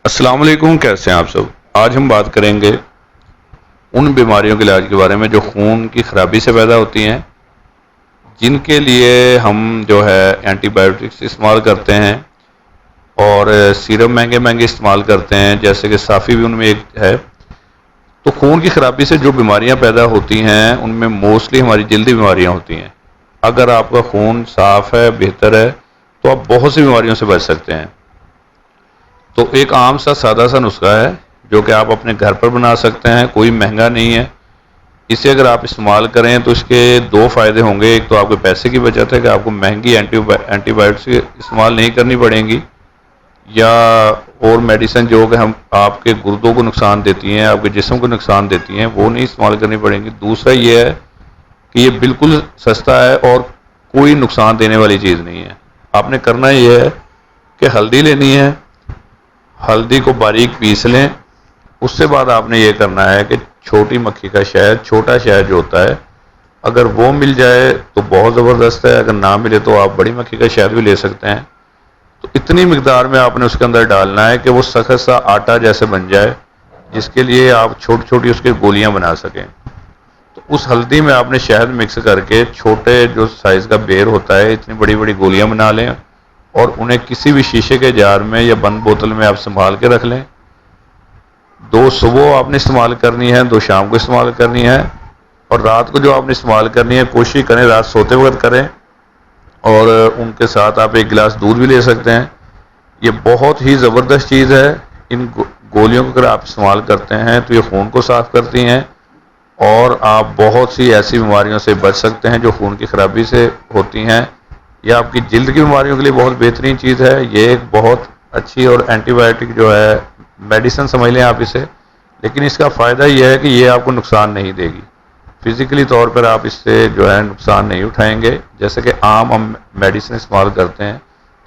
السلام علیکم، کیسے ہیں آپ سب؟ آج ہم بات کریں گے ان بیماریوں کے علاج کے بارے میں جو خون کی خرابی سے پیدا ہوتی ہیں، جن کے لیے ہم جو ہے اینٹی بایوٹکس استعمال کرتے ہیں اور سیرم مہنگے مہنگے استعمال کرتے ہیں، جیسے کہ صافی بھی ان میں ایک ہے۔ تو خون کی خرابی سے جو بیماریاں پیدا ہوتی ہیں ان میں موسٹلی ہماری جلدی بیماریاں ہوتی ہیں۔ اگر آپ کا خون صاف ہے، بہتر ہے، تو آپ بہت سی بیماریوں سے بچ سکتے ہیں۔ تو ایک عام سا سادہ سا نسخہ ہے جو کہ آپ اپنے گھر پر بنا سکتے ہیں، کوئی مہنگا نہیں ہے۔ اسے اگر آپ استعمال کریں تو اس کے دو فائدے ہوں گے۔ ایک تو آپ کے پیسے کی بچت ہے کہ آپ کو مہنگی اینٹی بایوٹکس استعمال نہیں کرنی پڑیں گی، یا اور میڈیسن جو کہ ہم آپ کے گردوں کو نقصان دیتی ہیں، آپ کے جسم کو نقصان دیتی ہیں، وہ نہیں استعمال کرنی پڑیں گی۔ دوسرا یہ ہے کہ یہ بالکل سستا ہے اور کوئی نقصان دینے والی چیز نہیں ہے۔ آپ نے کرنا یہ ہے کہ ہلدی لینی ہے، ہلدی کو باریک پیس لیں۔ اس سے بعد آپ نے یہ کرنا ہے کہ چھوٹی مکھی کا شہد، چھوٹا شہد جو ہوتا ہے، اگر وہ مل جائے تو بہت زبردست ہے، اگر نہ ملے تو آپ بڑی مکھی کا شہد بھی لے سکتے ہیں۔ تو اتنی مقدار میں آپ نے اس کے اندر ڈالنا ہے کہ وہ سخت سا آٹا جیسے بن جائے، جس کے لیے آپ چھوٹی چھوٹی اس کے گولیاں بنا سکیں۔ تو اس ہلدی میں آپ نے شہد مکس کر کے چھوٹے جو سائز کا بیر ہوتا ہے، اتنی بڑی بڑی گولیاں بنا لیں اور انہیں کسی بھی شیشے کے جار میں یا بند بوتل میں آپ سنبھال کے رکھ لیں۔ 2 صبح آپ نے استعمال کرنی ہے، 2 شام کو استعمال کرنی ہے، اور رات کو جو آپ نے استعمال کرنی ہے کوشش کریں رات سوتے وقت کریں، اور ان کے ساتھ آپ 1 گلاس دودھ بھی لے سکتے ہیں۔ یہ بہت ہی زبردست چیز ہے۔ ان گولیوں کو اگر آپ استعمال کرتے ہیں تو یہ خون کو صاف کرتی ہیں، اور آپ بہت سی ایسی بیماریوں سے بچ سکتے ہیں جو خون کی خرابی سے ہوتی ہیں۔ یہ آپ کی جلد کی بیماریوں کے لیے بہت بہترین چیز ہے۔ یہ ایک بہت اچھی اور اینٹی بایوٹک جو ہے میڈیسن سمجھ لیں آپ اسے، لیکن اس کا فائدہ یہ ہے کہ یہ آپ کو نقصان نہیں دے گی۔ فزیکلی طور پر آپ اس سے جو ہے نقصان نہیں اٹھائیں گے، جیسے کہ عام ہم میڈیسن استعمال کرتے ہیں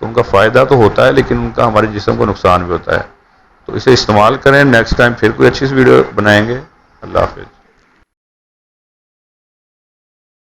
تو ان کا فائدہ تو ہوتا ہے لیکن ان کا ہمارے جسم کو نقصان بھی ہوتا ہے۔ تو اسے استعمال کریں۔ نیکسٹ ٹائم پھر کوئی اچھی سی ویڈیو بنائیں گے۔ اللہ حافظ۔